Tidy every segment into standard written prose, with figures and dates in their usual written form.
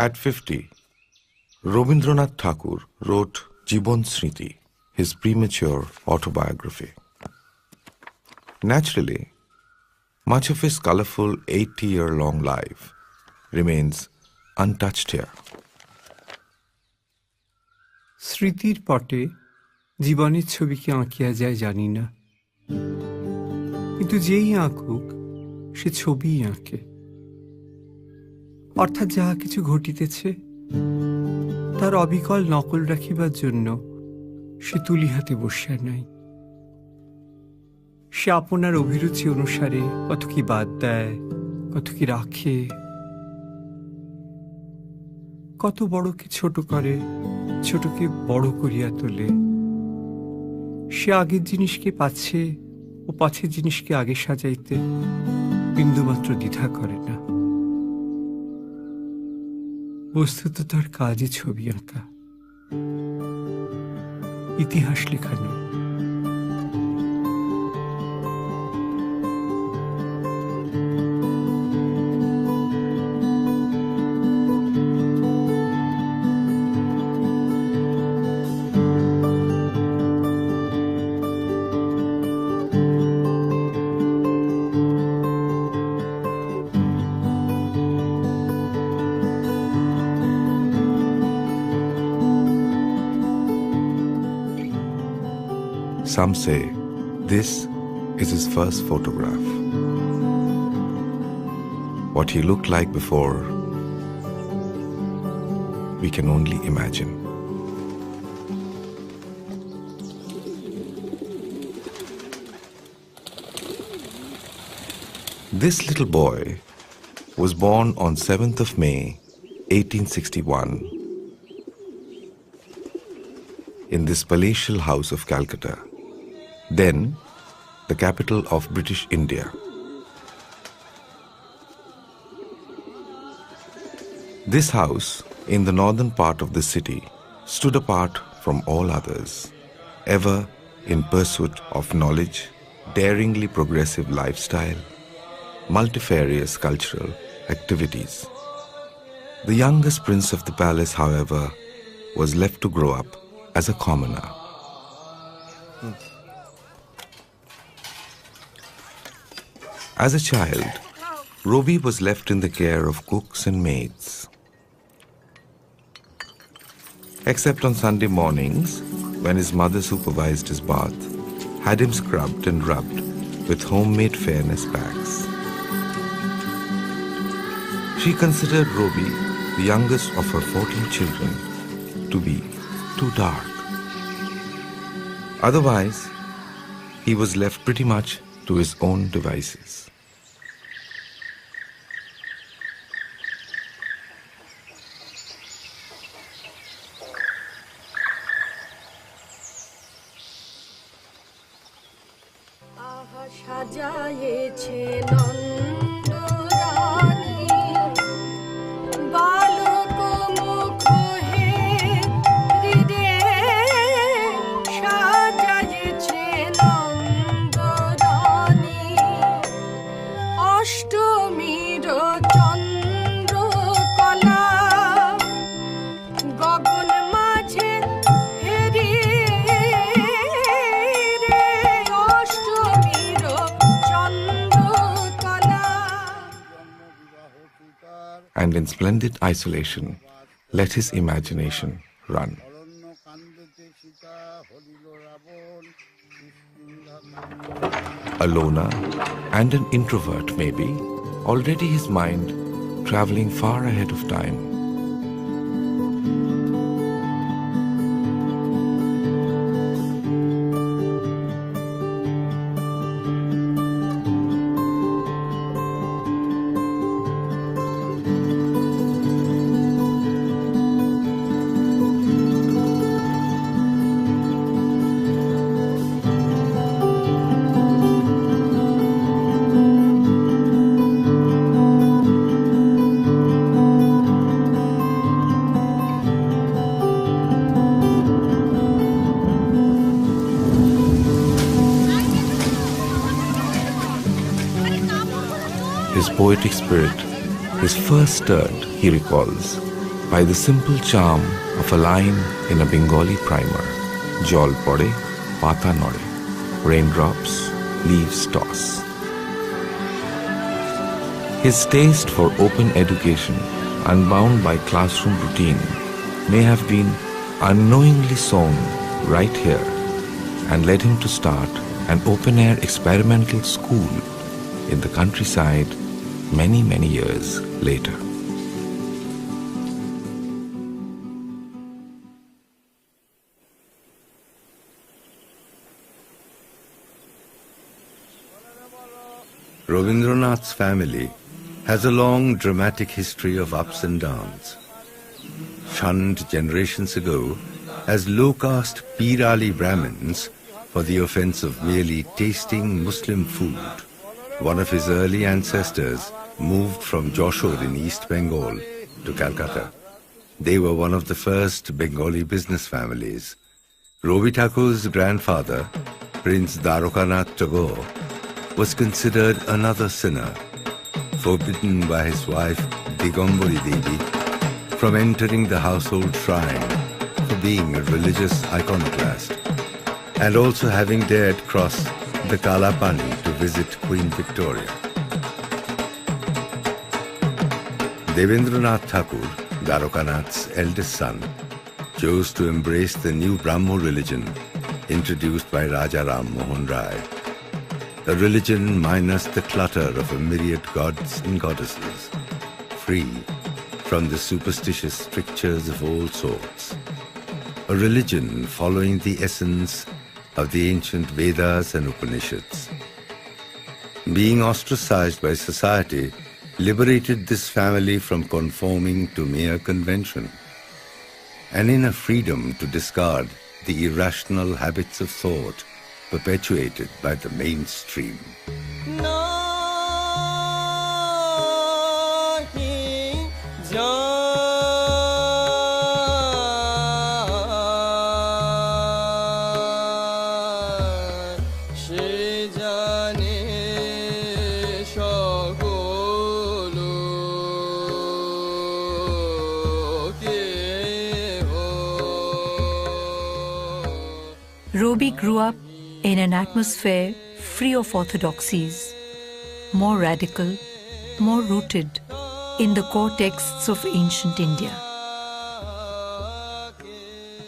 At 50, Rabindranath Tagore wrote Jeevan Smriti, his premature autobiography. Naturally, much of his colorful 80-year-long life remains untouched here. স্মৃতির পটে জীবনের ছবি কি আঁকিয়া যায় জানি না, কিন্তু যেই আঁকুক সে ছবিই আঁকে। অর্থাৎ যাহা কিছু ঘটিতেছে তার অবিকল নকল রাখিবার জন্য সে তুলি হাতে বসিয়া নাই। সে আপনার অভিরুচি অনুসারে কত কি বাদ দেয়, কত কি রাখে, কত বড়কে ছোট করে, ছোটকে বড় করিয়া তোলে। সে আগের জিনিসকে পাছে ও পাছের জিনিসকে আগে সাজাইতে বিন্দুমাত্র দ্বিধা করে না। বস্তুত তার কাজই ছবি আঁকা, ইতিহাস লেখা নয়। Some say this is his first photograph. What he looked like before, we can only imagine. This little boy was born on 7th of May, 1861, in this palatial house of Calcutta, then the capital of British India. This house in the northern part of the city stood apart from all others, ever in pursuit of knowledge, daringly progressive lifestyle, multifarious cultural activities. The youngest prince of the palace, however, was left to grow up as a commoner. As a child, Robi was left in the care of cooks and maids. Except on Sunday mornings, when his mother supervised his bath, had him scrubbed and rubbed with homemade fairness packs. She considered Robi, the youngest of her 14 children, to be too dark. Otherwise, he was left pretty much to his own devices. And in splendid isolation, let his imagination run. A loner and an introvert maybe, already his mind traveling far ahead of time. his poetic spirit is first stirred, he recalls, by the simple charm of a line in a Bengali primer, Jol pore, pata nore, raindrops, leaves toss. His taste for open education, unbound by classroom routine, may have been unknowingly sown right here and led him to start an open-air experimental school in the countryside many, many years later. Rabindranath's family has a long dramatic history of ups and downs. Shunned generations ago as low-caste Pirali Brahmins for the offense of merely tasting Muslim food, one of his early ancestors moved from Joshore in East Bengal to Calcutta. They were one of the first Bengali business families. Ravi Thakur's grandfather, Prince Desikan Tagore, was considered another sinner, forbidden by his wife Kadambari Debi from entering the household shrine for being a religious iconoclast, and also having dared cross the Kalapani to visit Queen Victoria. Devendranath Thakur, Dwarkanath's eldest son, chose to embrace the new Brahmo religion introduced by Raja Ram Mohan Rai, a religion minus the clutter of a myriad gods and goddesses, free from the superstitious strictures of all sorts, a religion following the essence of the ancient Vedas and Upanishads. Being ostracized by society liberated this family from conforming to mere convention, and in a freedom to discard the irrational habits of thought perpetuated by the mainstream. Robi grew up in an atmosphere free of orthodoxies, more radical, more rooted in the core texts of ancient India.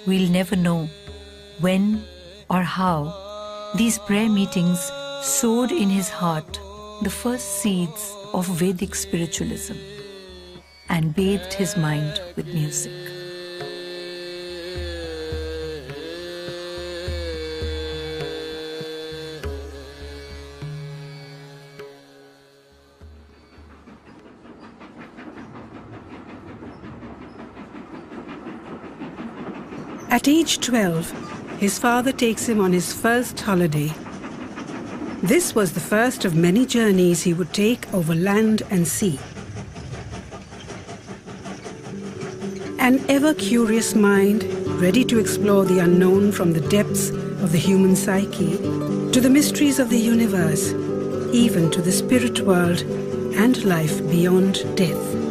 We'll never know when or how these prayer meetings sowed in his heart the first seeds of Vedic spiritualism and bathed his mind with music. At age 12, his father takes him on his first holiday. This was the first of many journeys he would take over land and sea. An ever-curious mind, ready to explore the unknown from the depths of the human psyche, to the mysteries of the universe, even to the spirit world and life beyond death.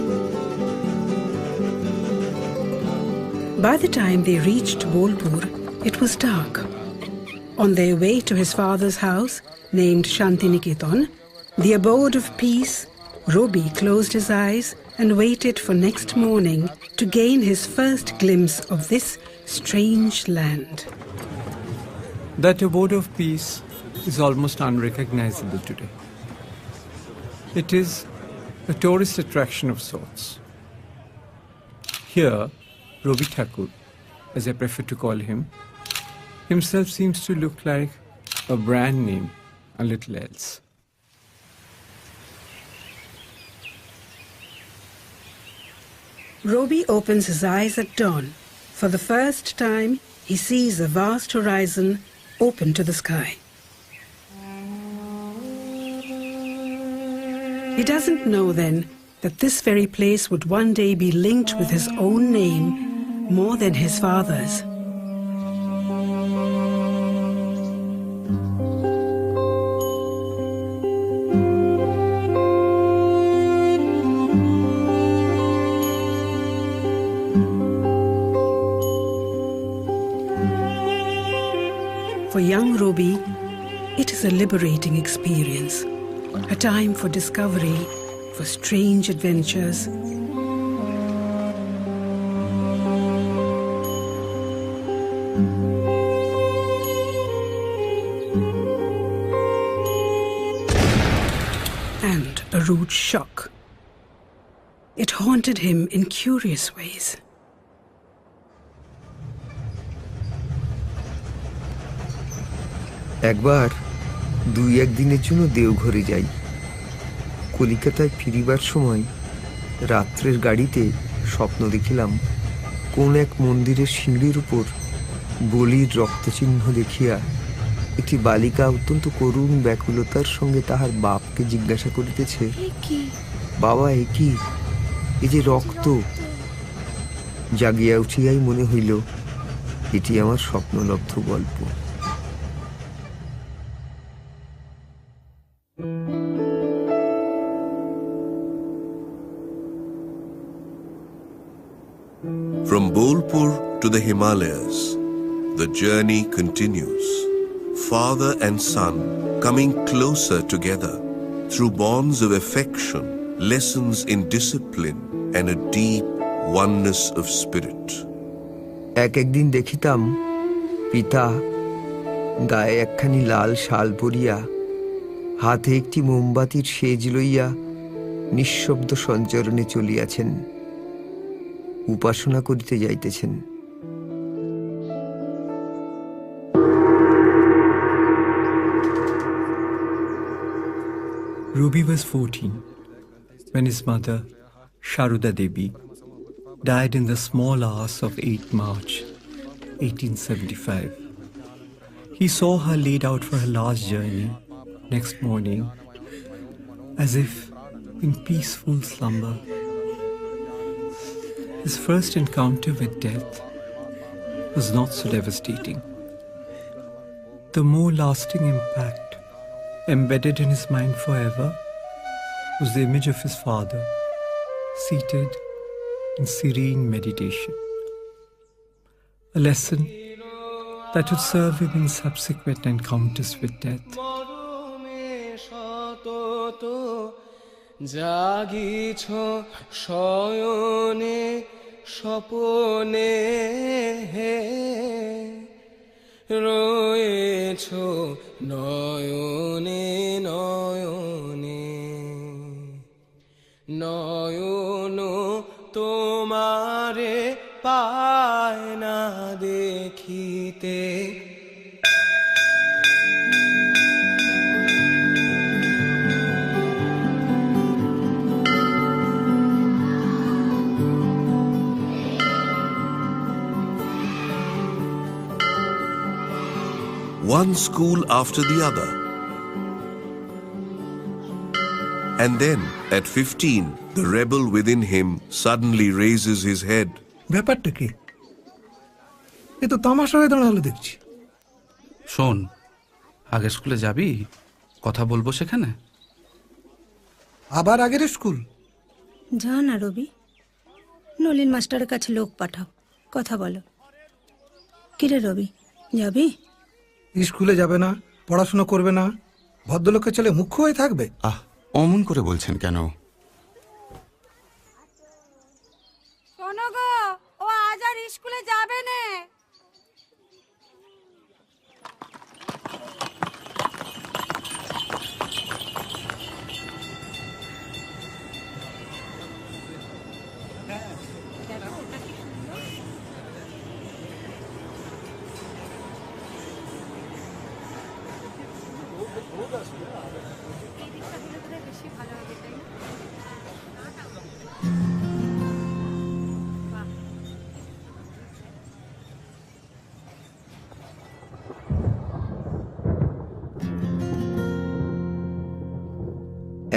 By the time they reached Bolpur, it was dark. On their way to his father's house, named Shantiniketan, the abode of peace, Robi closed his eyes and waited for next morning to gain his first glimpse of this strange land. That abode of peace is almost unrecognizable today. It is a tourist attraction of sorts. Here, Robi Thakur, as I prefer to call him, himself seems to look like a brand name, a little else. Robi opens his eyes at dawn. For the first time, he sees a vast horizon open to the sky. He doesn't know then that this very place would one day be linked with his own name more than his father's. young Robi, it is a liberating experience, a time for discovery, for strange adventures. And a rude shock. It haunted him in curious ways. একবার 2-1 দিনের জন্য দেওঘরে যাই। কলিকাতায় ফিরিবার সময় রাত্রের গাড়িতে স্বপ্ন দেখিলাম কোন এক মন্দিরের সিঁড়ির উপর বলির রক্তচিহ্ন দেখিয়া একটি বালিকা অত্যন্ত করুণ ব্যাকুলতার সঙ্গে তাহার বাপকে জিজ্ঞাসা করিতেছে, বাবা এ কি, এ যে রক্ত। জাগিয়া উঠিয়াই মনে হইল এটি আমার স্বপ্নলব্ধ গল্প। From Bolpur to the Himalayas, the journey continues. Father and son coming closer together through bonds of affection, lessons in discipline, and a deep oneness of spirit. একদিন দেখিতাম পিতা গায়ে একখানি লাল শাল পরিয়া হাতে একটি মোমবাতির সেজ লইয়া নিঃশব্দ সঞ্চরণে চলিয়াছেন, উপাসনা করিতে যাইতেছেন। Ruby was 14 when his mother, Sharuda Debi, died in the small hours of 8 March 1875. He saw her laid out for her last journey next morning, as if in peaceful slumber. His first encounter with death was not so devastating. The more lasting impact embedded in his mind forever was the image of his father, seated in serene meditation. A lesson that would serve him in subsequent encounters with death. জাগিছ শয়নে স্বপনে রয়েছ নয়নে নয়নে নয়ন তোমারে পায় না দেখিতে। One school after the other. And then, at 15, the rebel within him suddenly raises his head. ব্যাপারটা কি? এ তো তামাশা হয়ে দাঁড়ালো দেখছি। শোন, আগের স্কুলে যাবি? কথা বলবো সেখানে। আবার আগের স্কুল? যা না রবি, নলিন মাস্টারের কাছে লোক পাঠাও, কথা বলো। কিরে রবি, যাবি? স্কুলে যাবে না, পড়াশোনা করবে না, ভদ্রলোকের ছেলে মুখ্য হয়ে থাকবে? অমন করে বলছেন কেন? শোনো গো, ও আজ আর স্কুলে যাবে না।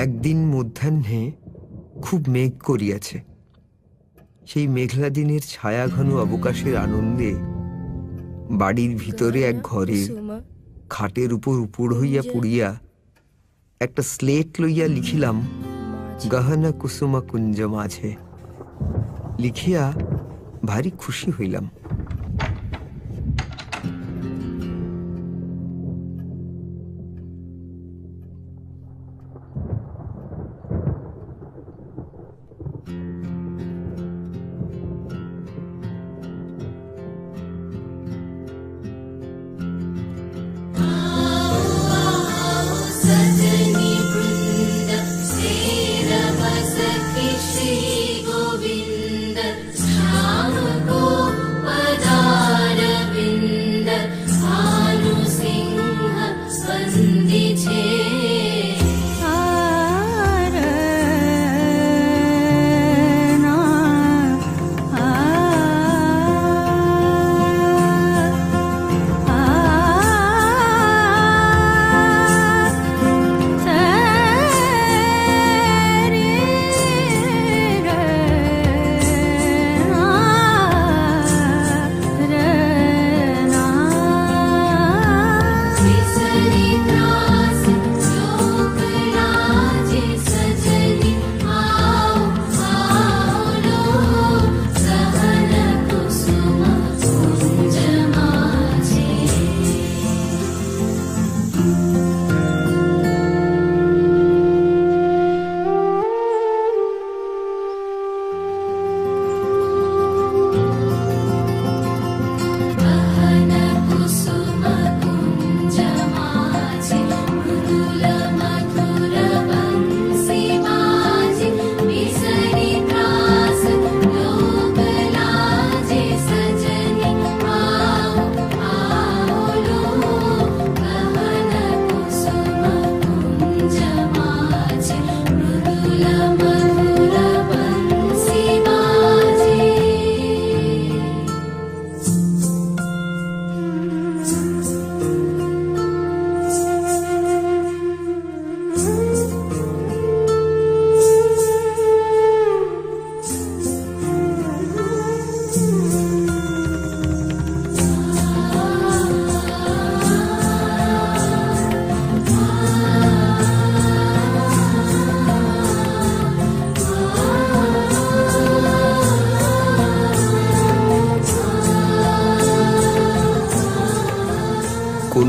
একদিন মধ্যাহ্নে খুব মেঘ করিয়াছে। সেই মেঘলা দিনের ছায়া ঘন অবকাশের আনন্দে বাড়ির ভিতরে এক ঘরে খাটের উপর উপুড় হইয়া পড়িয়া একটা স্লেট লইয়া লিখিলাম গহনা কুসুমা কুঞ্জ মাঝে। লিখিয়া ভারী খুশি হইলাম।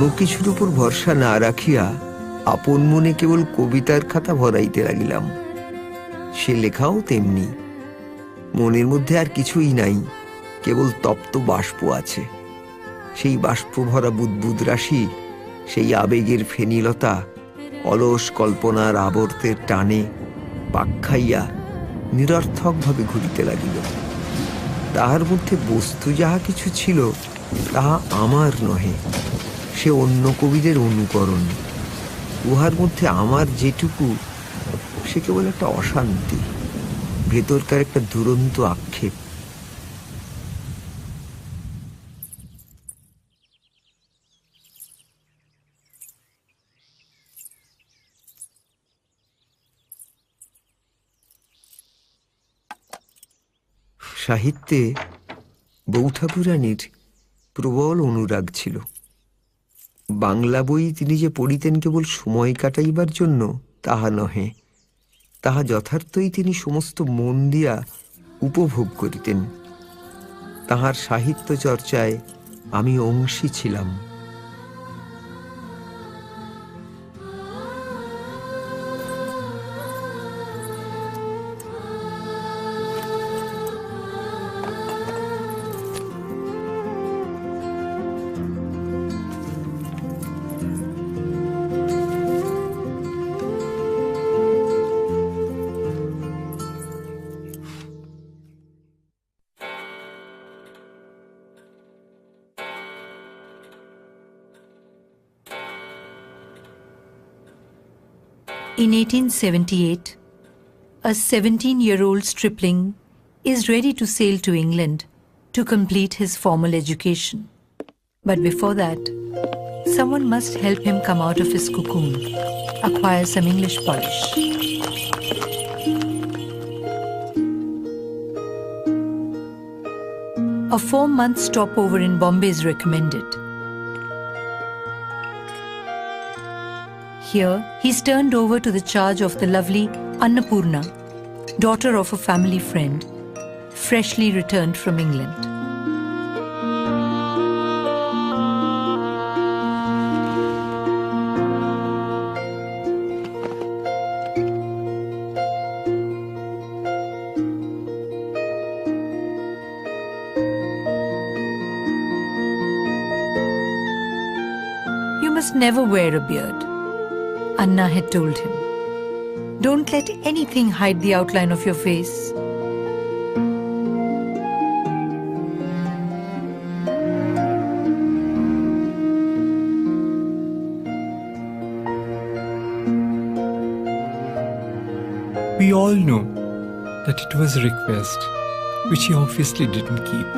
কোনো কিছুর উপর ভরসা না রাখিয়া আপন মনে কেবল কবিতার খাতা ভরাইতে লাগিলাম। সে লেখাও তেমনি, মনের মধ্যে আর কিছুই নাই, কেবল তপ্ত বাষ্প আছে। সেই বাষ্প ভরা বুদ্বুদ রাশি, সেই আবেগের ফেনিলতা অলস কল্পনার আবর্তের টানে পাক খাইয়া নিরর্থকভাবে ঘুরিতে লাগিল। তাহার মধ্যে বস্তু যাহা কিছু ছিল তাহা আমার নহে, সে অন্য কবিদের অনুকরণ। উহার মধ্যে আমার যেটুকু, সে কেবল একটা অশান্তি, ভেতরকার একটা দুরন্ত আক্ষেপ। সাহিত্যে বৌঠাকুরানীর প্রবল অনুরাগ ছিল। বাংলা বই তিনি যে পড়িতেন কেবল সময় কাটাইবার জন্য তাহা নহে, তাহা যথার্থই তিনি সমস্ত মন দিয়া উপভোগ করিতেন। তাহার সাহিত্য চর্চায় আমি অংশী ছিলাম। In 1878, a 17-year-old stripling is ready to sail to England to complete his formal education. But before that, someone must help him come out of his cocoon, acquire some English polish. A 4-month stopover in Bombay is recommended. Here, he's turned over to the charge of the lovely Annapurna, daughter of a family friend, freshly returned from England. You must never wear a beard, Anna had told him. Don't let anything hide the outline of your face. We all know that it was a request which he obviously didn't keep.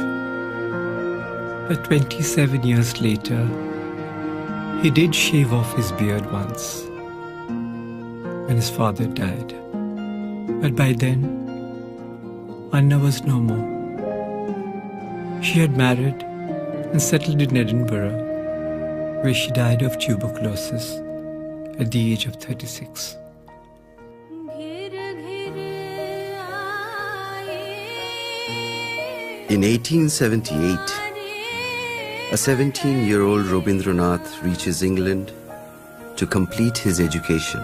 But 27 years later, he did shave off his beard once, when his father died. But by then, Anna was no more. She had married and settled in Edinburgh, where she died of tuberculosis at the age of 36. In 1878, a 17-year-old Rabindranath reaches England to complete his education.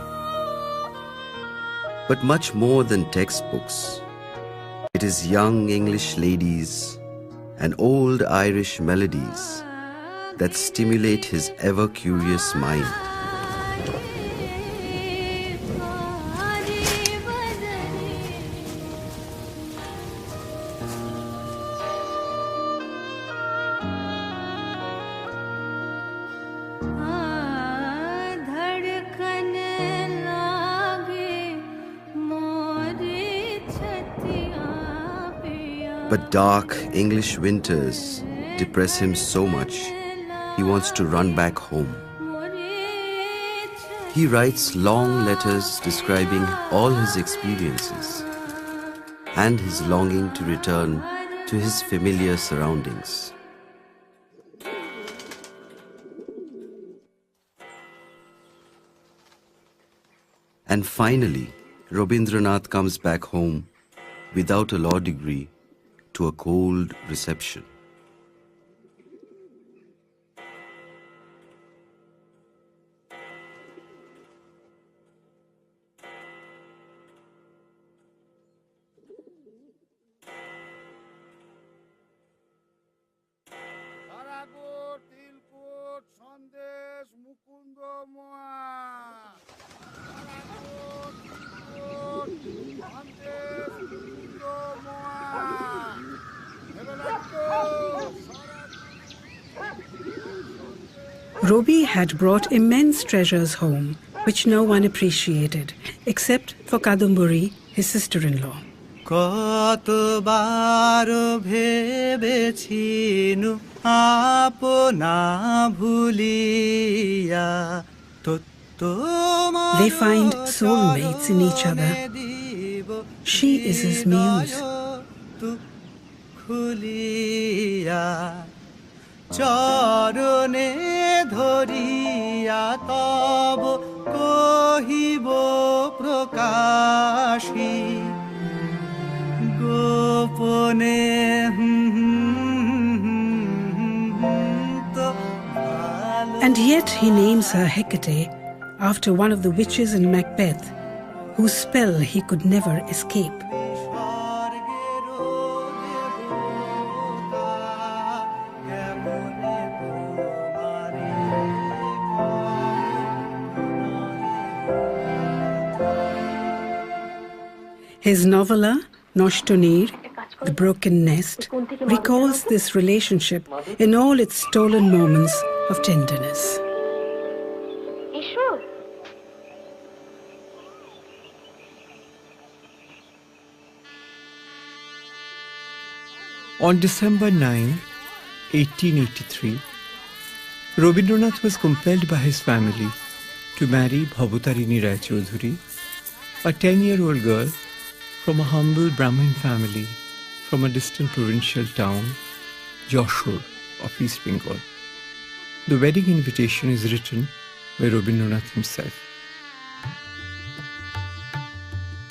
But much more than textbooks, it is young English ladies and old Irish melodies that stimulate his ever-curious mind. But dark English winters depress him so much, he wants to run back home. He writes long letters describing all his experiences and his longing to return to his familiar surroundings. And finally, Rabindranath comes back home without a law degree to a cold reception. Robi had brought immense treasures home, which no one appreciated, except for Kadambari, his sister-in-law. কতবার ভেবেছিনু আপনা ভুলিয়া They find soulmates in each other. She is his muse. খুলিয়া চরণে ধরিয়া তব কহিব প্রকাশী গোপনে And yet he names her Hecate after one of the witches in Macbeth, whose spell he could never escape. His novella, Noshtonir, The Broken Nest, recalls this relationship in all its stolen moments of tenderness. On December 9, 1883, Rabindranath was compelled by his family to marry Bhavutarini Rai Chaudhuri, a 10-year-old girl from a humble Brahmin family from a distant provincial town, Joshore of East Bengal. The wedding invitation is written by Rabindranath himself.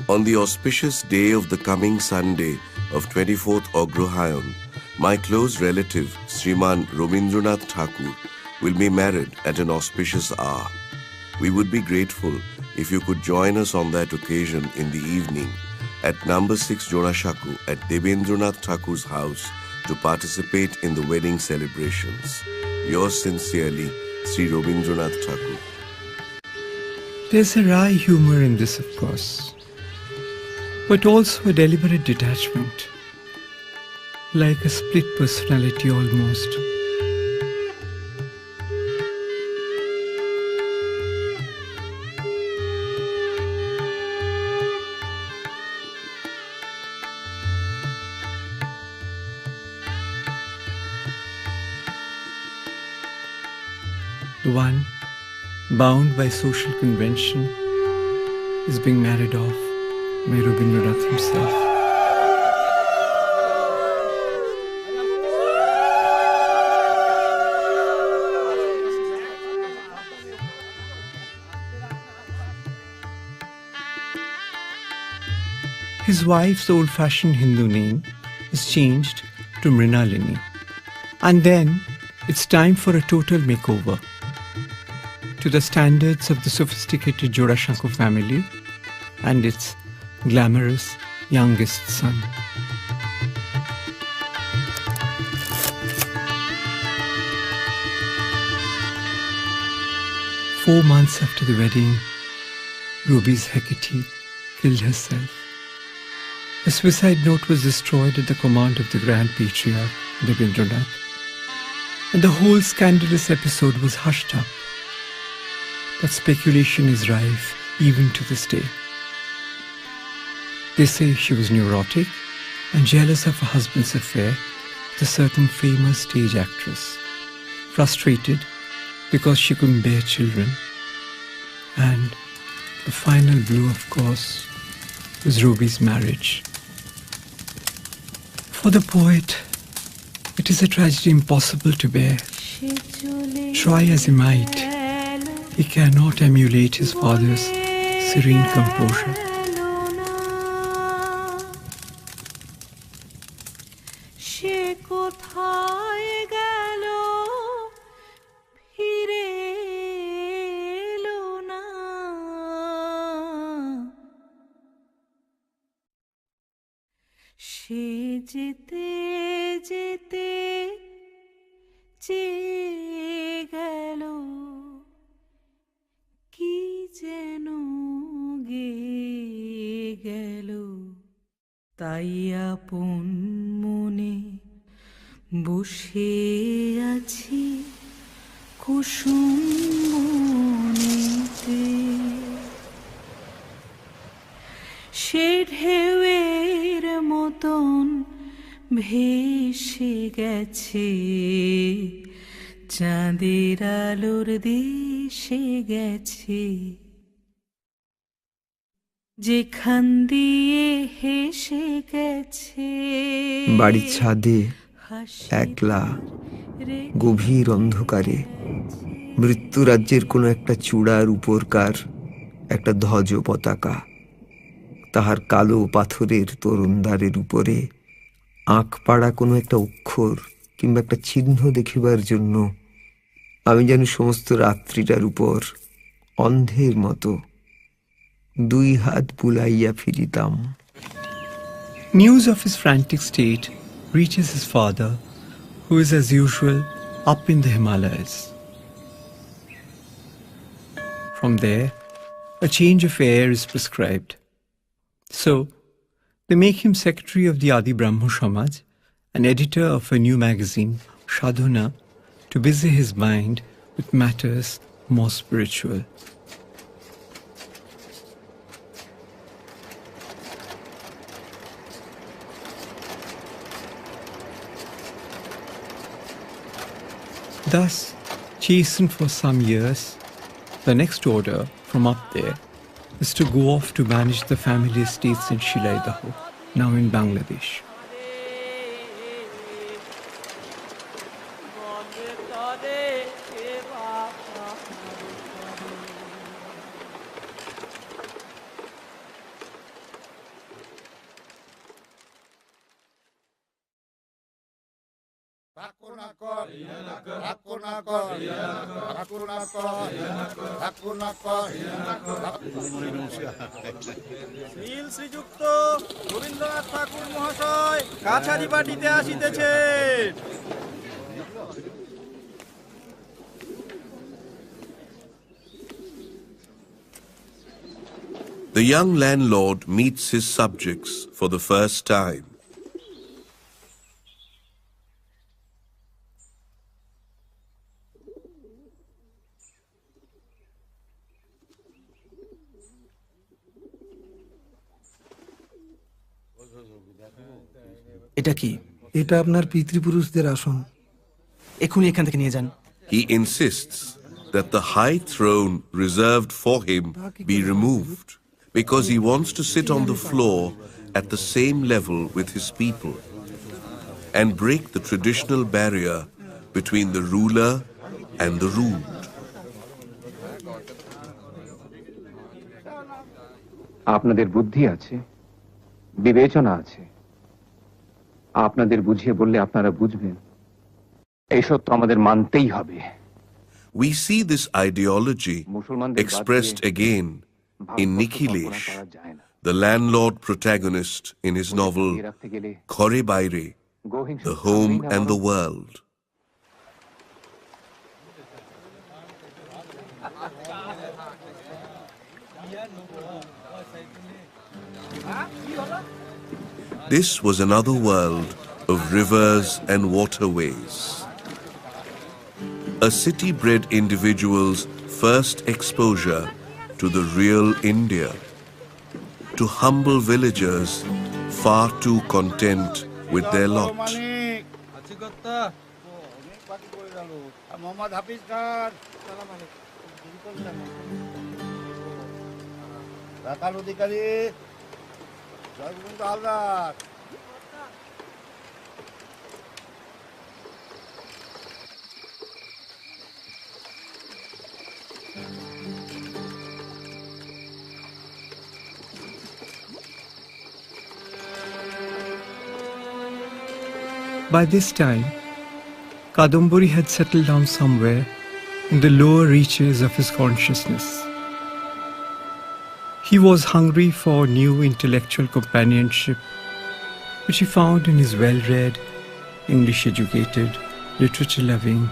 On the auspicious day of the coming Sunday of 24th Agrohayan, my close relative, Sriman Rabindranath Tagore, will be married at an auspicious hour. We would be grateful if you could join us on that occasion in the evening at number 6 Jonashaku at Debendranath Thakur's house to participate in the wedding celebrations. Yours sincerely, Sri Rabindranath Tagore. There's a wry humor in this, of course, but also a deliberate detachment, like a split personality almost. The one, bound by social convention, is being married off by Rabindranath himself. His wife's old-fashioned Hindu name is changed to Mrinalini. And then it's time for a total makeover to the standards of the sophisticated Jodashanko family and its glamorous youngest son. Four months after the wedding, Ruby's Hecate killed herself. A suicide note was destroyed at the command of the Grand Patriarch, Rabindranath, and the whole scandalous episode was hushed up. But speculation is rife even to this day. They say she was neurotic and jealous of her husband's affair with a certain famous stage actress, frustrated because she couldn't bear children. And the final blow, of course, was Ruby's marriage. For the poet, it is a tragedy impossible to bear. Try as he might, he cannot emulate his father's serene composure. চেয়ে গেল কি যেন গেয়ে গেল তাই আপন মনে বসে আছি কুসুম বনেতে সে ঢেউয়ের মতন ভেসে গেছে চাঁদের আলোর দেশে গেছে যেখান দিয়ে হেসে গেছে বাড়ির ছাদে একলা গভীর অন্ধকারে মৃত্যু রাজ্যের কোনো একটা চূড়ার উপরকার একটা ধ্বজ পতাকা, তাহার কালো পাথরের তরুণদ্বারের উপরে আঁক পাড়া কোনো একটা অক্ষর কিংবা একটা চিহ্ন দেখিবার জন্য আমি যেন সমস্ত রাত্রিটার উপর অন্ধের মতো দুই হাত বুলাইয়া ফিরিতাম। News of his frantic state reaches his father, who is as usual up in the Himalayas. From there, a change of air is prescribed. So, they make him secretary of the Adi Brahmo Samaj, an editor of a new magazine, Sadhana, to busy his mind with matters more spiritual. Thus, chastened for some years, the next order from up there is to go off to manage the family estates in Shilaidaho, now in Bangladesh. শ্রীযুক্ত রবীন্দ্রনাথ ঠাকুর মহাশয় কাছারি পাটিতে আসিতেছেন। The young landlord meets his subjects for the first time. এটা কি? এটা আপনার পিতৃপুরুষদের আসন। এখনই এখান থেকে নিয়ে যান। He insists that the high throne reserved for him be removed because he wants to sit on the floor at the same level with his people and break the traditional barrier between the ruler and the ruled. আপনাদের বুদ্ধি আছে, বিবেচনা আছে, আপনাদের বুঝিয়ে বললে আপনারা বুঝবেন, এই সত্য আমাদের মানতেই হবে। We see this ideology expressed again in Nikhilesh, the landlord protagonist in his novel Khore Baire, The Home and the World. This was another world of rivers and waterways. A city-bred individual's first exposure to the real India, to humble villagers far too content with their lot. By this time, Kadambari had settled down somewhere in the lower reaches of his consciousness. He was hungry for new intellectual companionship, which he found in his well-read, English-educated, literature-loving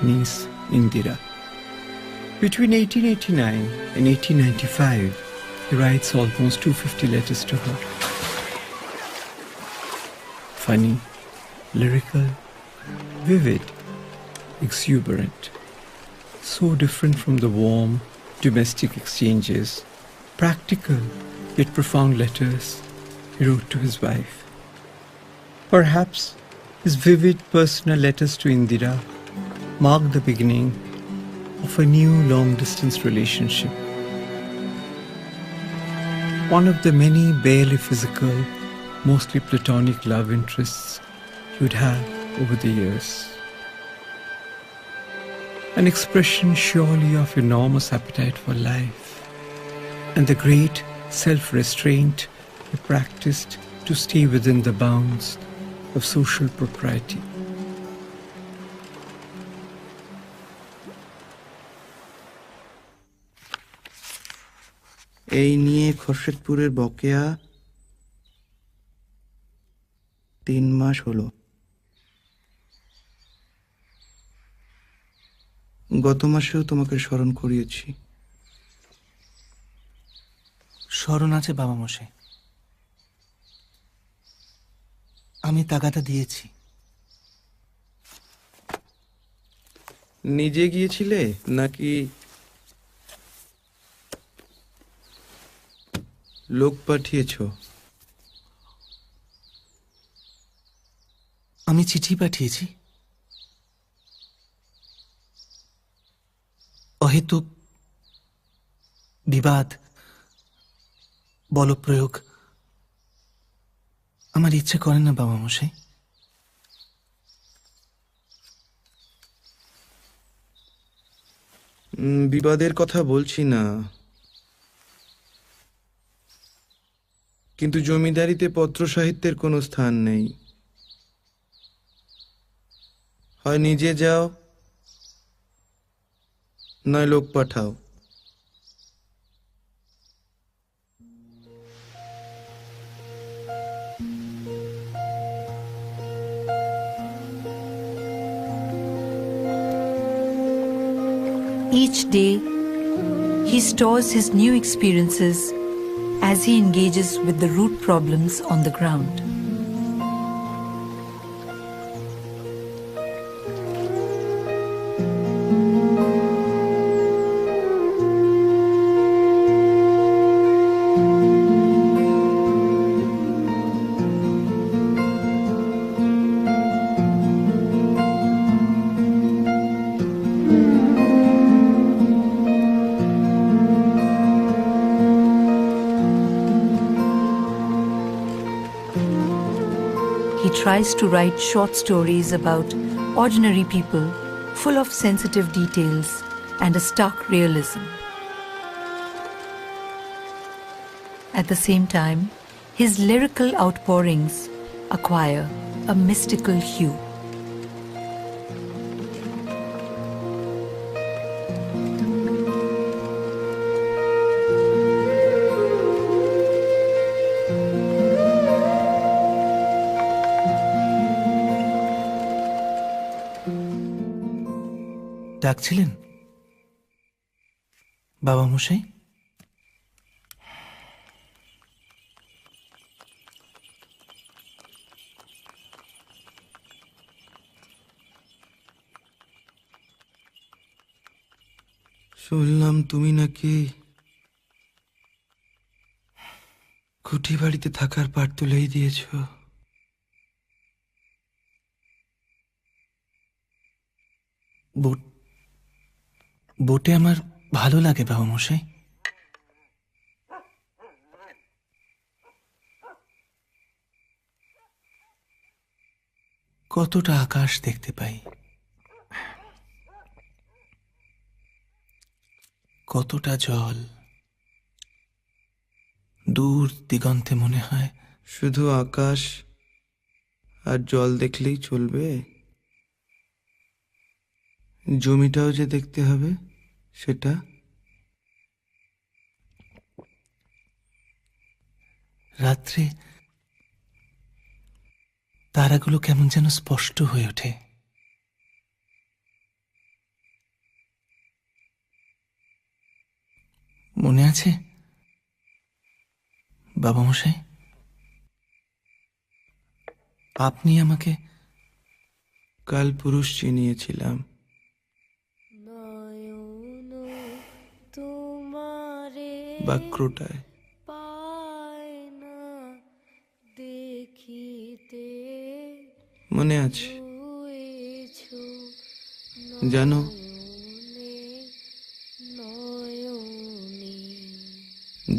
niece Indira. Between 1889 and 1895, he writes almost 250 letters to her. Funny, lyrical, vivid, exuberant. So different from the warm, domestic exchanges, practical yet profound letters he wrote to his wife. Perhaps his vivid personal letters to Indira marked the beginning of a new long-distance relationship. One of the many barely physical, mostly platonic love interests he would have over the years. An expression surely of enormous appetite for life and the great self-restraint he practiced to stay within the bounds of social propriety. এই নিয়ে খোরশেদপুরের বকেয়া 3 মাস হলো। গত মাসেও তোমাকে স্মরণ করিয়েছি। স্মরণ আছে বাবা মশাই, আমি তাগাদা দিয়েছি। নিজে গিয়েছিলে নাকি লোক পাঠিয়েছ? আমি চিঠি পাঠিয়েছি। অহেতুক বিবাদ, বলপ্রয়োগ আমার ইচ্ছে করে না বাবা মশাই। বিবাদের কথা বলছি না, কিন্তু জমিদারিতে পত্র সাহিত্যের কোনো স্থান নেই। হয় নিজে যাও, নয় লোক পাঠাও। Each day, he stores his new experiences as he engages with the root problems on the ground. He tries to write short stories about ordinary people, full of sensitive details and a stark realism. At the same time, his lyrical outpourings acquire a mystical hue. ডাকছিলেন বাবা মশাই? শুনলাম তুমি নাকি কুঠি বাড়িতে থাকার পাট তুলেই দিয়েছ। বোটে আমার ভালো লাগে বাবা মশাই। কতটা আকাশ দেখতে পাই, কতটা জল। দূর দিগন্তে মনে হয় শুধু আকাশ আর জল দেখলেই চলবে? জমিটাও যে দেখতে হবে সেটা। রাত্রে তারাগুলো কেমন যেন স্পষ্ট হয়ে ওঠে। মনে আছে বাবা মশাই, আপনি আমাকে কালপুরুষ চিনিয়েছিলাম। বাক্রটায় মনে আছে জানো,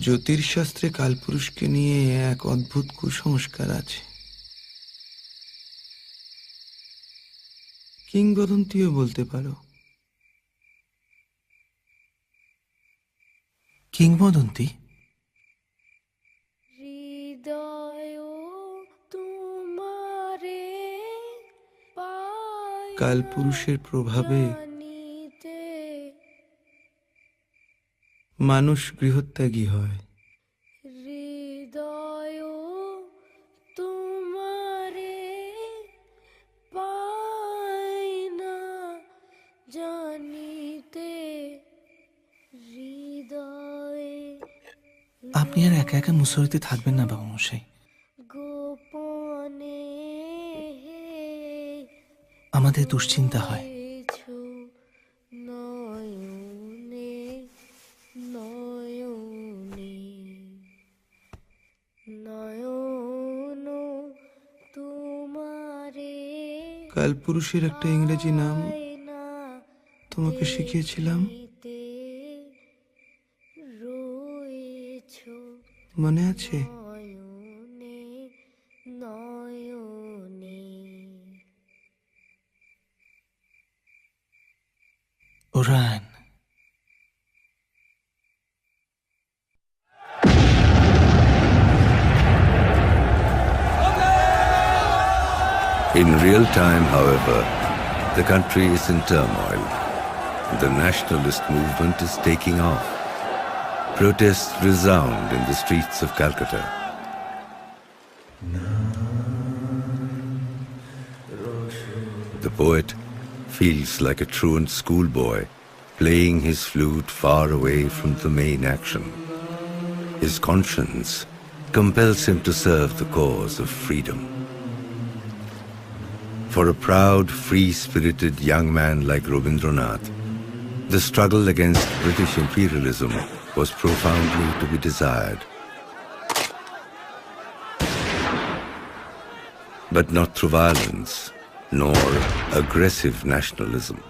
জ্যোতিষশাস্ত্রে কালপুরুষকে নিয়ে এক অদ্ভুত কুসংস্কার আছে, কিংবদন্তিও বলতে পারো। কিংবদন্তি? কালপুরুষের প্রভাবে মানুষ গৃহত্যাগী হয়। আপনি আর একা একা মুসরিতে থাকবেন না বাবা মশাই, আমাদের দুশ্চিন্তা হয়। কালপুরুষের একটা ইংরেজি নাম তোমাকে শিখিয়েছিলাম, মনে আছে? ওরান। In real time, however, the country is in turmoil. The nationalist movement is taking off. Protests resound in the streets of Calcutta. The poet feels like a truant schoolboy playing his flute far away from the main action. His conscience compels him to serve the cause of freedom. For a proud, free-spirited young man like Rabindranath, the struggle against British imperialism was profoundly to be desired. But not through violence, nor aggressive nationalism.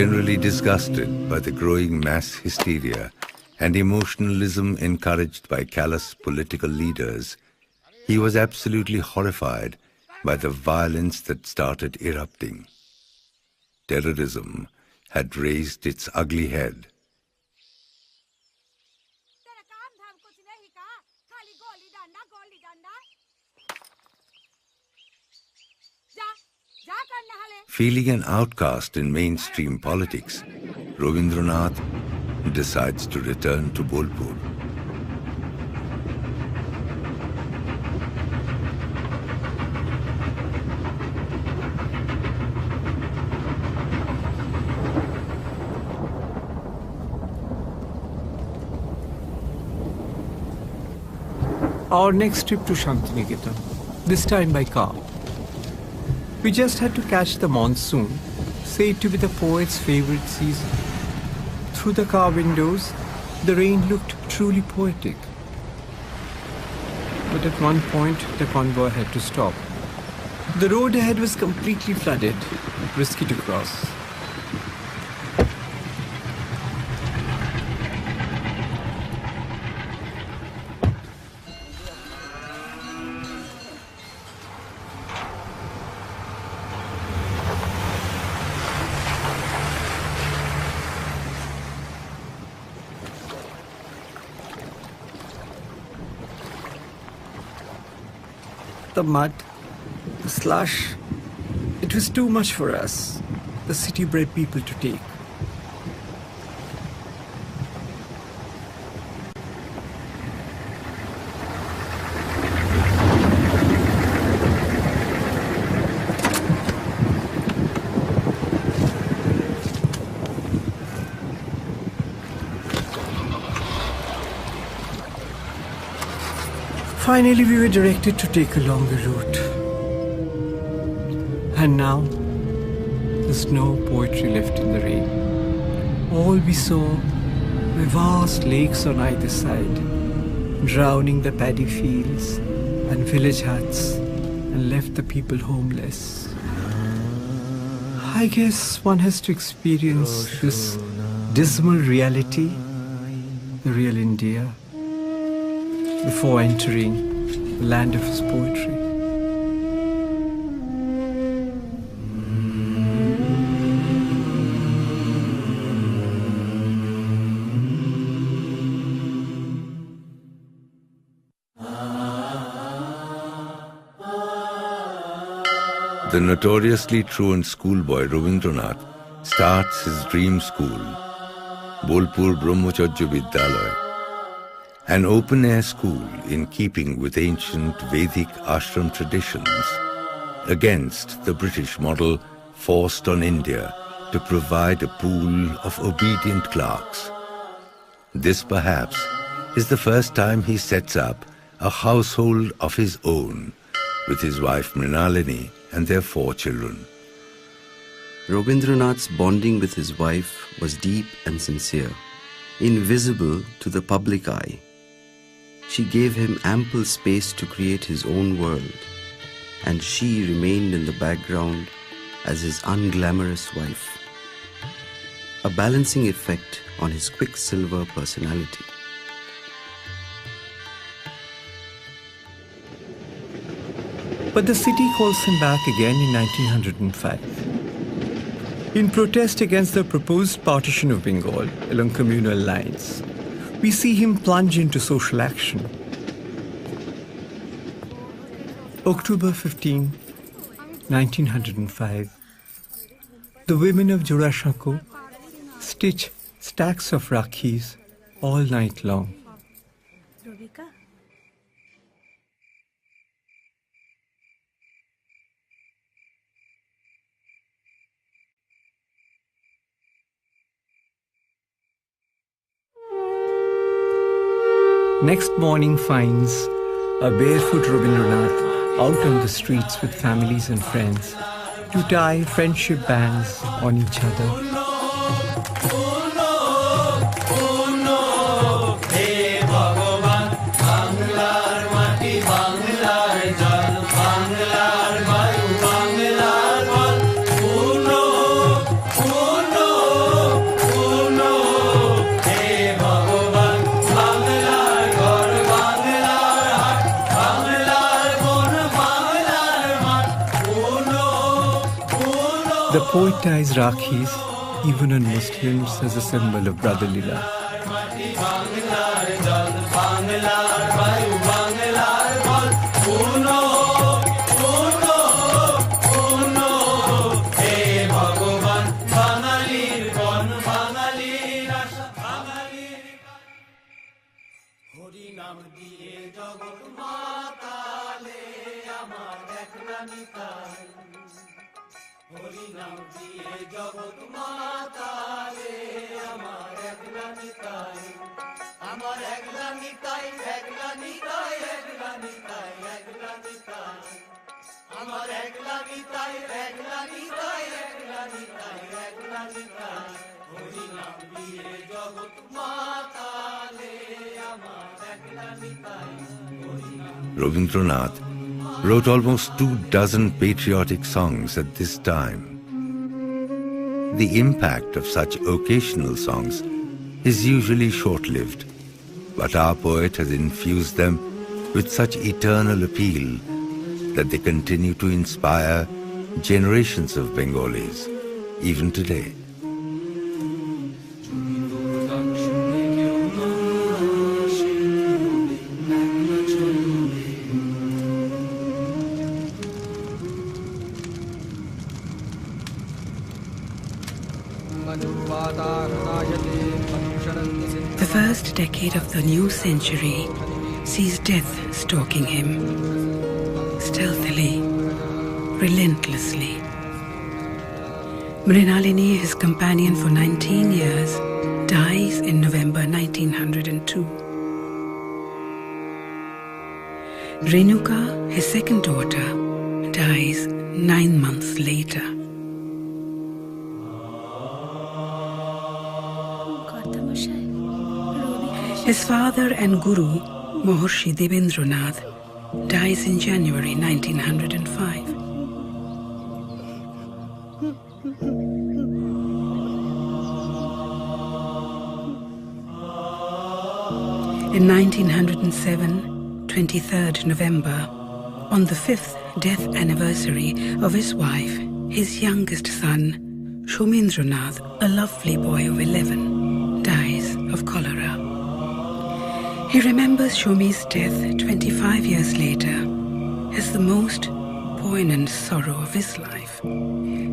Generally disgusted by the growing mass hysteria and emotionalism encouraged by callous political leaders, he was absolutely horrified by the violence that started erupting. Terrorism had raised its ugly head. Feeling an outcast in mainstream politics, Rabindranath decides to return to Bolpur. Our next trip to Shantiniketan, this time by car. We just had to catch the monsoon, said to be the poet's favorite season. Through the car windows, the rain looked truly poetic. but at one point the convoy had to stop. The road ahead was completely flooded, risky to cross. The mud, the slush, it was too much for us, the city-bred people, to take. Finally, we were directed to take a longer route. And now, there's no poetry left in the rain. All we saw were vast lakes on either side, drowning the paddy fields and village huts, and left the people homeless. I guess one has to experience this dismal reality, the real India, before entering the land of his poetry. The notoriously truant schoolboy Rabindranath starts his dream school, Bolpur Brahmacharya Vidyalaya, an open-air school in keeping with ancient Vedic ashram traditions, against the British model forced on India to provide a pool of obedient clerks. This perhaps is the first time he sets up a household of his own with his wife Mrinalini and their 4 children. Rabindranath's bonding with his wife was deep and sincere, invisible to the public eye. She gave him ample space to create his own world, and she remained in the background as his unglamorous wife, a balancing effect on his quicksilver personality. But the city calls him back again in 1905. In protest against the proposed partition of Bengal along communal lines, we see him plunge into social action. October 15, 1905. The women of Jorashanko stitch stacks of rakhis all night long. Next morning finds a barefoot Rabindranath out on the streets with families and friends to tie friendship bands on each other. The poet ties rakhis even on Muslims as a symbol of brotherly love. Rabindranath wrote almost 24 patriotic songs at this time. The impact of such occasional songs is usually short-lived, but our poet has infused them with such eternal appeal that they continue to inspire generations of Bengalis, even today. The first decade of the new century sees death stalking him, stealthily, relentlessly. Mrinalini, his companion for 19 years, dies in November 1902. Renuka, his second daughter, dies 9 months later. His father and guru, Maharishi Debendranath, dies in January 1905. In 1907, 23rd November, on the 5th death anniversary of his wife, his youngest son, Shomendranath, a lovely boy of 11, dies of cholera. He remembers Shomi's death 25 years later as the most poignant sorrow of his life.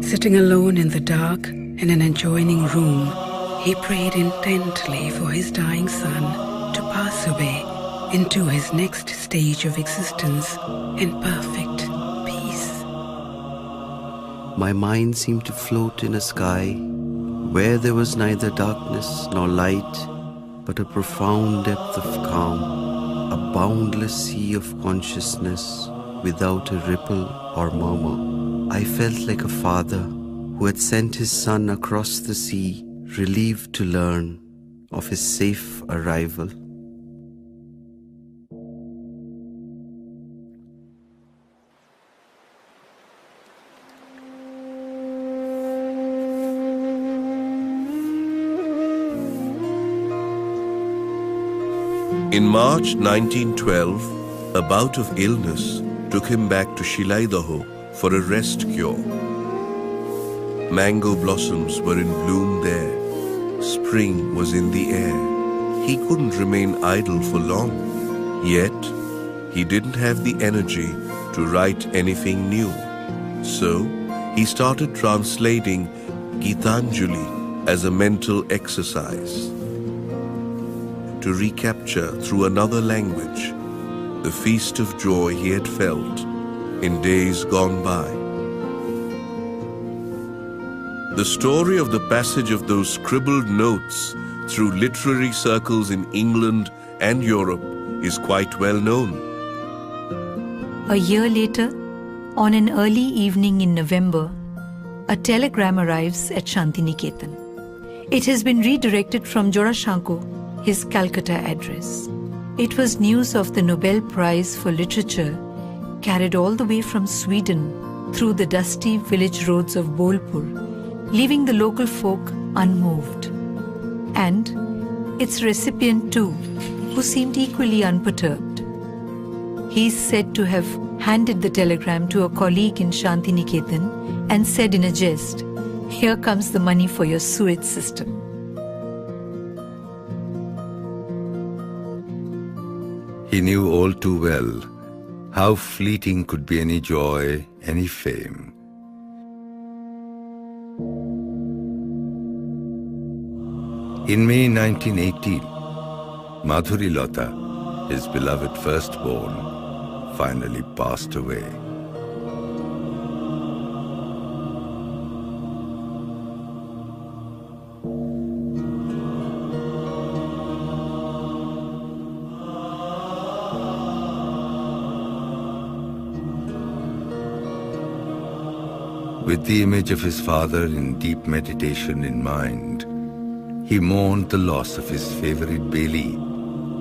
Sitting alone in the dark in an adjoining room, he prayed intently for his dying son to pass away into his next stage of existence in perfect peace. My mind seemed to float in a sky where there was neither darkness nor light, but a profound depth of calm, a boundless sea of consciousness without a ripple or murmur. I felt like a father who had sent his son across the sea, relieved to learn of his safe arrival. In March 1912, a bout of illness took him back to Shilaidaho for a rest cure. Mango blossoms were in bloom there. Spring was in the air. He couldn't remain idle for long. Yet, he didn't have the energy to write anything new. So, he started translating Gitanjali as a mental exercise, to recapture through another language the feast of joy he had felt in days gone by. The story of the passage of those scribbled notes through literary circles in England and Europe is quite well known. A year later, on an early evening in November, a telegram arrives at Shantiniketan. It has been redirected from Jorashanko, his Calcutta address. It was news of the Nobel Prize for Literature, carried all the way from Sweden through the dusty village roads of Bolpur, leaving the local folk unmoved. And its recipient too, who seemed equally unperturbed. He is said to have handed the telegram to a colleague in Shantiniketan and said in a jest, "Here comes the money for your sewage system." He knew all too well how fleeting could be any joy, any fame. In May 1918, Madhuri Lata, his beloved firstborn, finally passed away. With the image of his father in deep meditation in mind, he mourned the loss of his favorite Beli,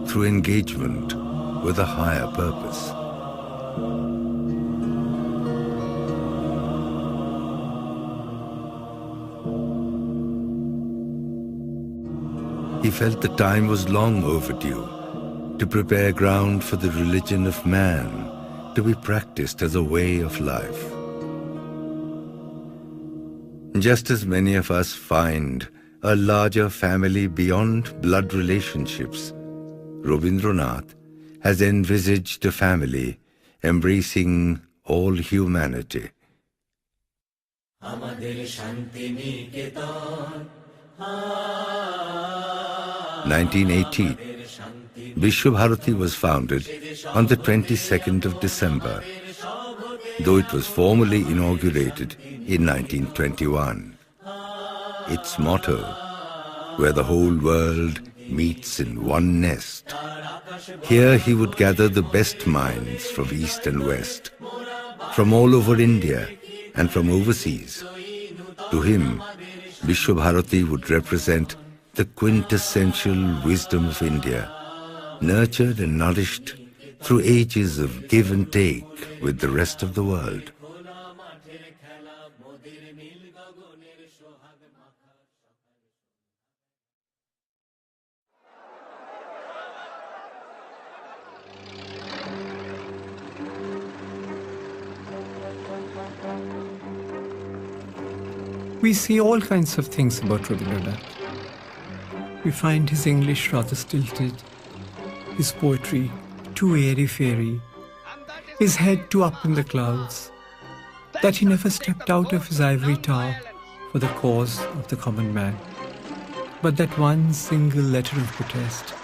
through engagement with a higher purpose. He felt the time was long overdue to prepare ground for the religion of man to be practiced as a way of life. Just as many of us find a larger family beyond blood relationships, Rabindranath has envisaged a family embracing all humanity. 1918, Vishwabharati was founded on the 22nd of December, though it was formally inaugurated in 1921. Its motto, where the whole world meets in one nest. Here he would gather the best minds from East and West, from all over India and from overseas. To him, Vishwabharati would represent the quintessential wisdom of India, nurtured and nourished through ages of give and take with the rest of the world. We see all kinds of things about Rabindranath. We find his English rather stilted, his poetry too airy-fairy, his head too up in the clouds, that he never stepped out of his ivory tower for the cause of the common man. But that one single letter of protest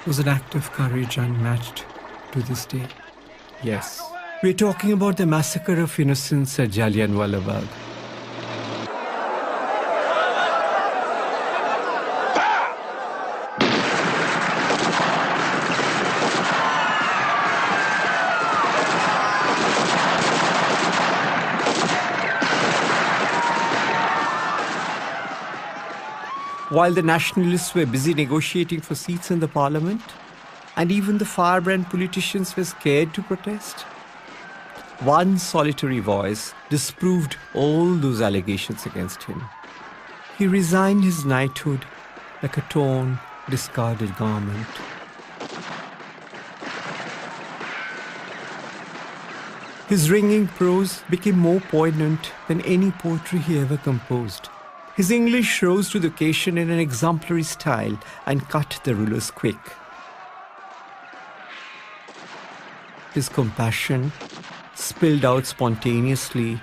was an act of courage unmatched to this day. Yes, we're talking about the massacre of innocents at Jallianwala Bagh. While the nationalists were busy negotiating for seats in the parliament, and even the firebrand politicians were scared to protest, one solitary voice disproved all those allegations against him. He resigned his knighthood like a torn, discarded garment. His ringing prose became more poignant than any poetry he ever composed. His English rose to the occasion in an exemplary style and cut the rulers quick. His compassion spilled out spontaneously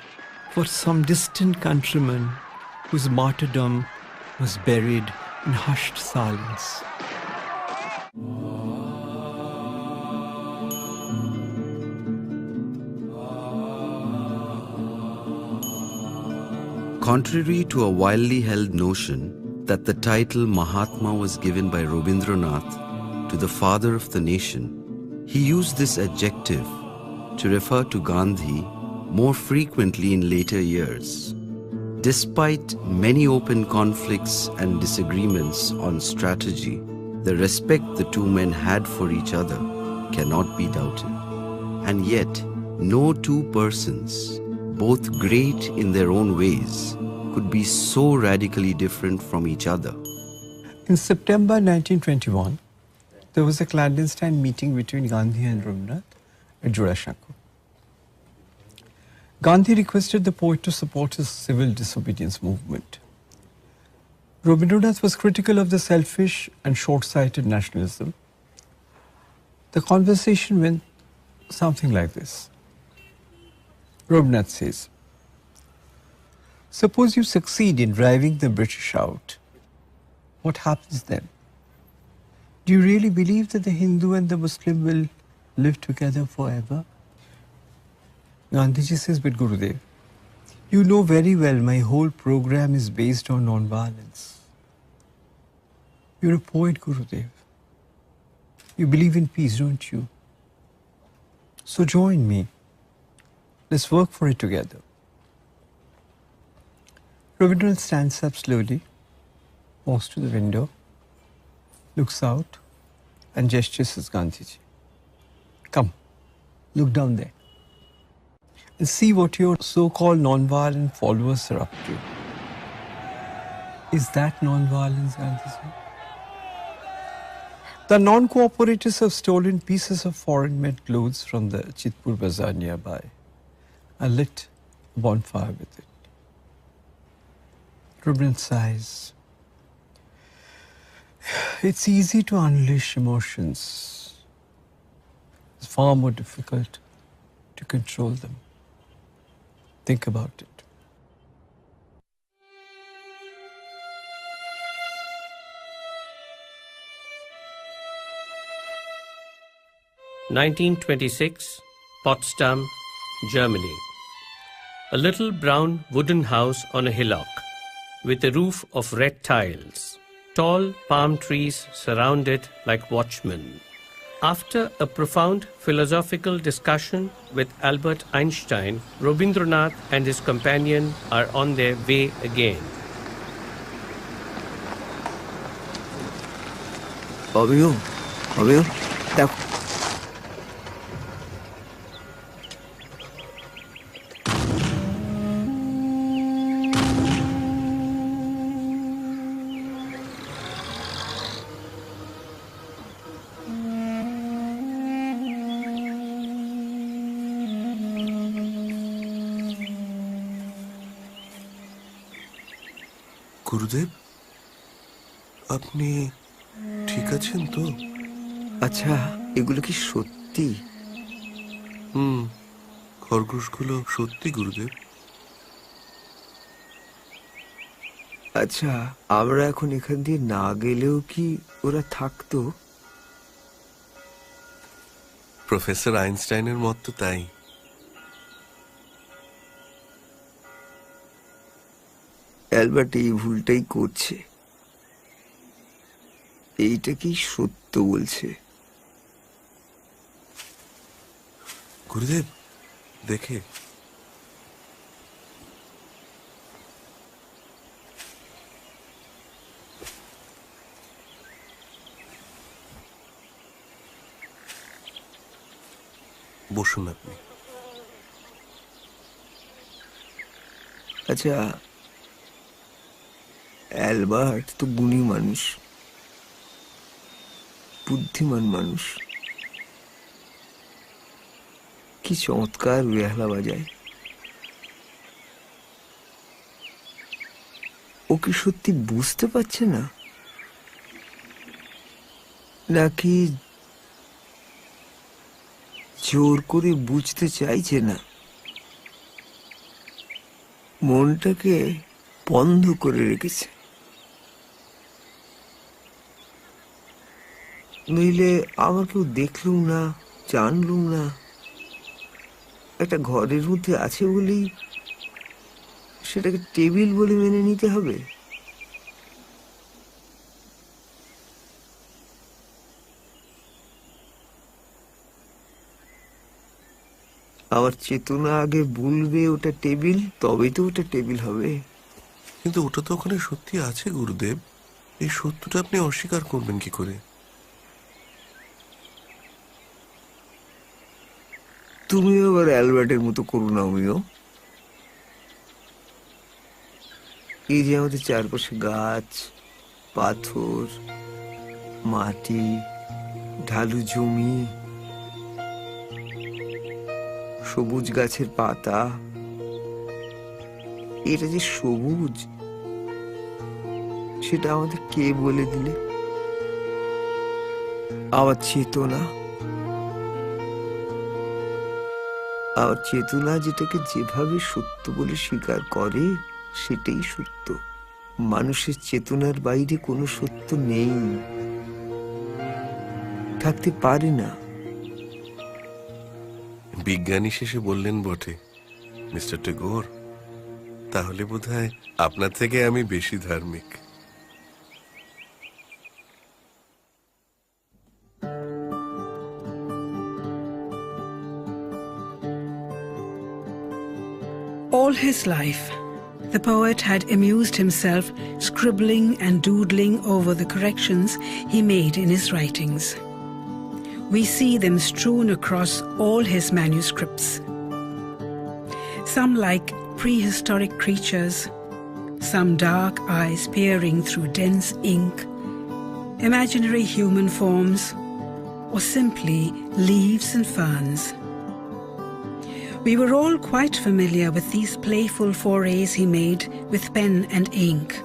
for some distant countryman whose martyrdom was buried in hushed silence. Contrary to a widely held notion that the title Mahatma was given by Rabindranath to the father of the nation, he used this adjective to refer to Gandhi more frequently in later years. Despite many open conflicts and disagreements on strategy, the respect the two men had for each other cannot be doubted. And yet, no two persons, both great in their own ways, could be so radically different from each other. In September 1921, there was a clandestine meeting between Gandhi and Rabindranath at Jodashankar. Gandhi requested the poet to support his civil disobedience movement. Rabindranath was critical of the selfish and short-sighted nationalism. The conversation went something like this. Rabindranath says, "Suppose you succeed in driving the British out. What happens then? Do you really believe that the Hindu and the Muslim will live together forever?" Gandhiji says, "But Gurudev, you know very well my whole program is based on non-violence. You're a poet, Gurudev. You believe in peace, don't you? So join me. Let's work for it together." Rabindranath stands up slowly, walks to the window, looks out, and gestures as Gandhiji. Come, look down there and see what your so-called non-violent followers are up to. Is that non-violence, Gandhiji? The non-cooperators have stolen pieces of foreign-made clothes from the Chitpur bazaar nearby and lit a bonfire with it. Rabindranath sighs. It's easy to unleash emotions. It's far more difficult to control them. Think about it. (1926), Potsdam, Germany. A little brown wooden house on a hillock with a roof of red tiles. Tall palm trees surround it like watchmen. After a profound philosophical discussion with Albert Einstein, Rabindranath and his companion are on their way again. Abhiyo, দেখো গুরুদেব, আপনি ঠিক আছেন তো? আচ্ছা, এগুলো কি সত্যি? খরগোশগুলো সত্যি গুরুদেব। আচ্ছা, আমরা এখন এখান দিয়ে না গেলেও কি ওরা থাকতো? প্রফেসর আইনস্টাইনের মত তো তাই। অ্যালবার্ট এই ভুলটাই করছে। এইটা কি সত্য বলছে? গুরুদেব দেখে। বসুন আপনি। আচ্ছা, অ্যালবার্ট তো গুণী মানুষ, বুদ্ধিমান মানুষ, কি চমৎকার বেহালা বাজায়। ও কি সত্যি বুঝতে পারছে না, নাকি জোর করে বুঝতে চাইছে না? মনটাকে বন্ধ করে রেখেছে। নইলে আমার কেউ দেখলুম না, জানলুম না, একটা ঘরের মধ্যে আছে বলেই সেটাকে টেবিল বলে মেনে নিতে হবে? আমার চেতনা আগে বলবে ওটা টেবিল, তবেই তো ওটা টেবিল হবে। কিন্তু ওটা তো ওখানে সত্যি আছে গুরুদেব, এই সত্যটা আপনি অস্বীকার করবেন কি করে? তুমি আবার অ্যালবার্টের মতো করো না। আমিও এই যে আমাদের চারপাশে গাছ, পাথর, মাটি, ঢালু জমি, সবুজ গাছের পাতা, এটা যে সবুজ সেটা আমাদের কে বলে দিলে? আমার চেতনা, আমার চেতনা যেটাকে যেভাবে সত্য বলে স্বীকার করে সেটাই সত্য। মানুষের চেতনার বাইরে কোনো সত্য নেই, থাকতে পারে না। বিজ্ঞানী শেষে বললেন বটে মিস্টার ট্যাগোর, তাহলে বোধহয় আপনার থেকে আমি বেশি ধার্মিক। All his life, the poet had amused himself scribbling and doodling over the corrections he made in his writings. We see them strewn across all his manuscripts. Some like prehistoric creatures, some dark eyes peering through dense ink, imaginary human forms, or simply leaves and ferns. We were all quite familiar with these playful forays he made with pen and ink,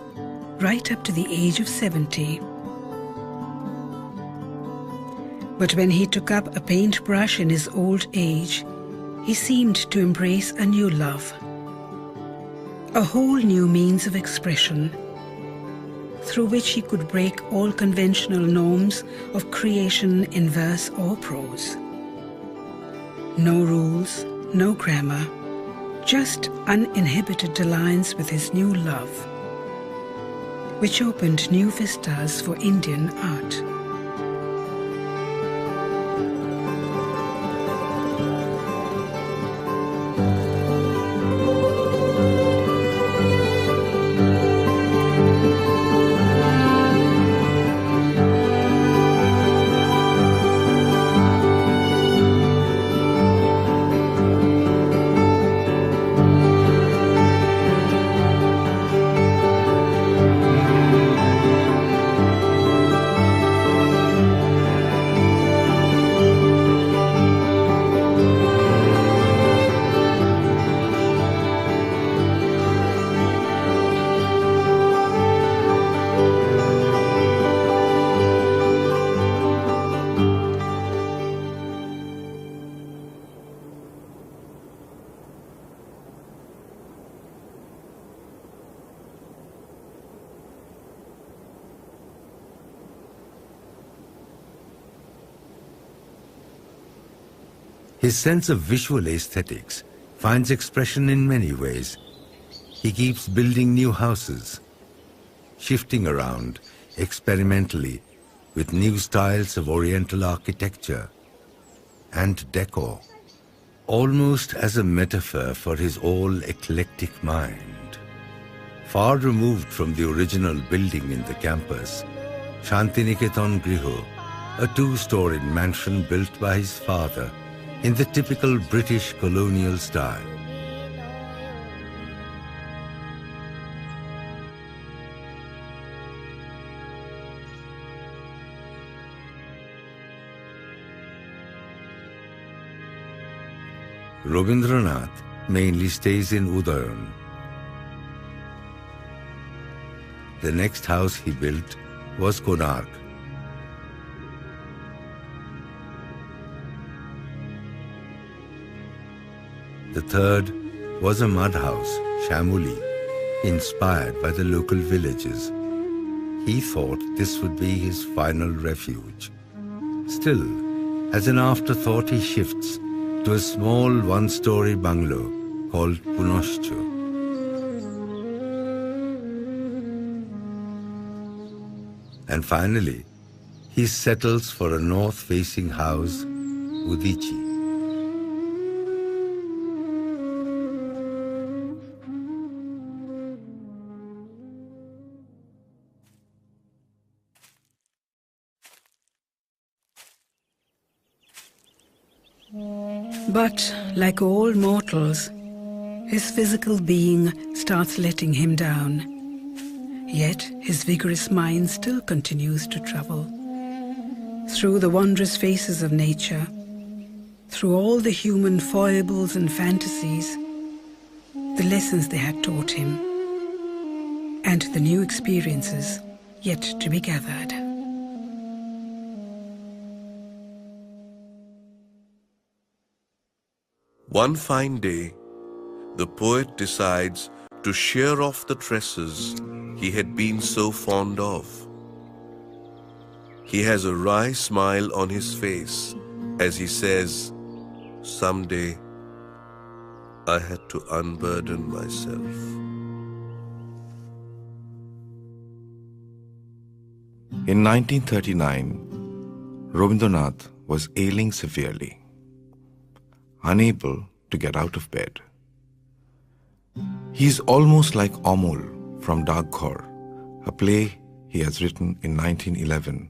right up to the age of 70. But when he took up a paintbrush in his old age, he seemed to embrace a new love, a whole new means of expression, through which he could break all conventional norms of creation in verse or prose. No rules, no grammar, just uninhibited alliance with his new love, which opened new vistas for Indian art. His sense of visual aesthetics finds expression in many ways. He keeps building new houses, shifting around experimentally with new styles of Oriental architecture and decor, almost as a metaphor for his all-eclectic mind. Far removed from the original building in the campus, Shantiniketan Griho, a two-storied mansion built by his father in the typical British colonial style. Rabindranath mainly stays in Udayan. The next house he built was Konark. The third was a mud house, Shamuli, inspired by the local villages. He thought this would be his final refuge. Still, as an afterthought, he shifts to a small one-story bungalow called Punoshcho. And finally, he settles for a north-facing house, Udichi. But, like all mortals, his physical being starts letting him down. Yet his vigorous mind still continues to travel through the wondrous faces of nature, through all the human foibles and fantasies, the lessons they had taught him, and the new experiences yet to be gathered. One fine day, the poet decides to shear off the tresses he had been so fond of. He has a wry smile on his face as he says, "Someday I had to unburden myself." In 1939, Rabindranath was ailing severely, unable to get out of bed. He is almost like Amol from Dagkhor, a play he has written in 1911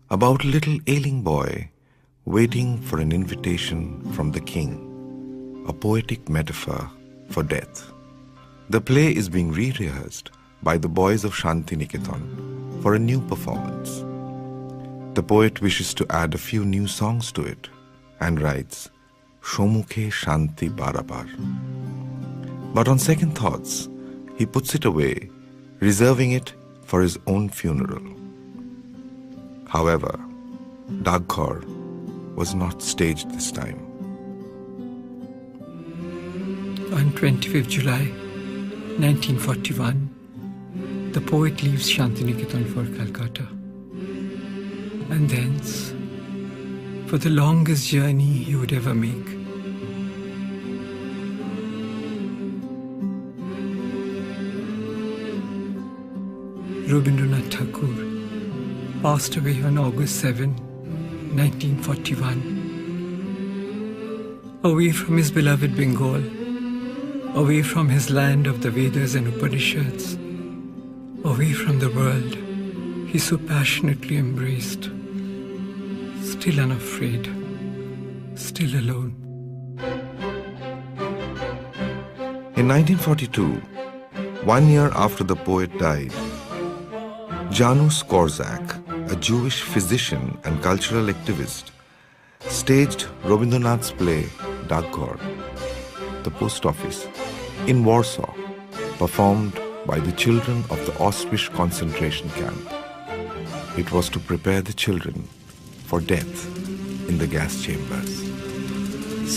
about a little ailing boy waiting for an invitation from the king, a poetic metaphor for death. The play is being re-rehearsed by the boys of Shantiniketan for a new performance. The poet wishes to add a few new songs to it and writes, Shomukhe Shanti Barabar. But on second thoughts, he puts it away, reserving it for his own funeral. However, Daghor was not staged this time. On 25th July 1941, the poet leaves Shantiniketan for Calcutta, and thence, for the longest journey he would ever make, Rabindranath Tagore passed away on August 7, 1941, away from his beloved Bengal, away from his land of the Vedas and Upanishads, away from the world he so passionately embraced, still unafraid, still alone. In 1942, 1 year after the poet died, Janusz Korczak, a Jewish physician and cultural activist, staged Rabindranath's play Daghor, The Post Office, in Warsaw, performed by the children of the Auschwitz concentration camp. It was to prepare the children for death in the gas chambers.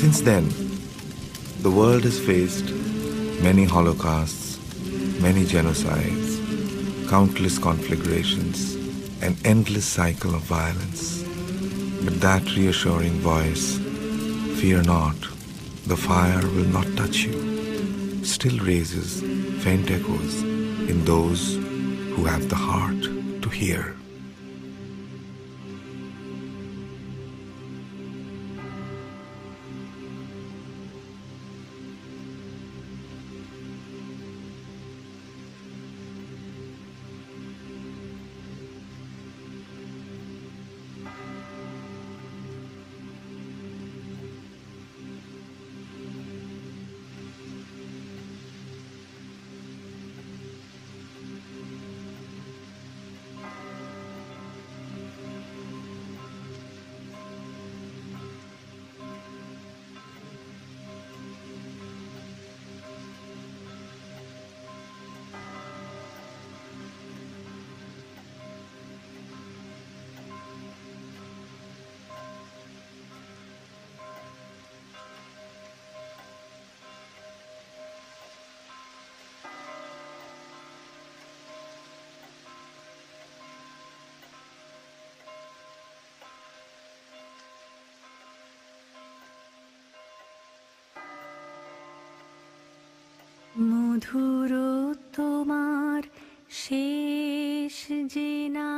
Since then, the world has faced many holocausts, many genocides, countless conflagrations, an endless cycle of violence. But that reassuring voice, fear not, the fire will not touch you, still raises faint echoes in those who have the heart to hear. মধুর তোমার শেষ যে না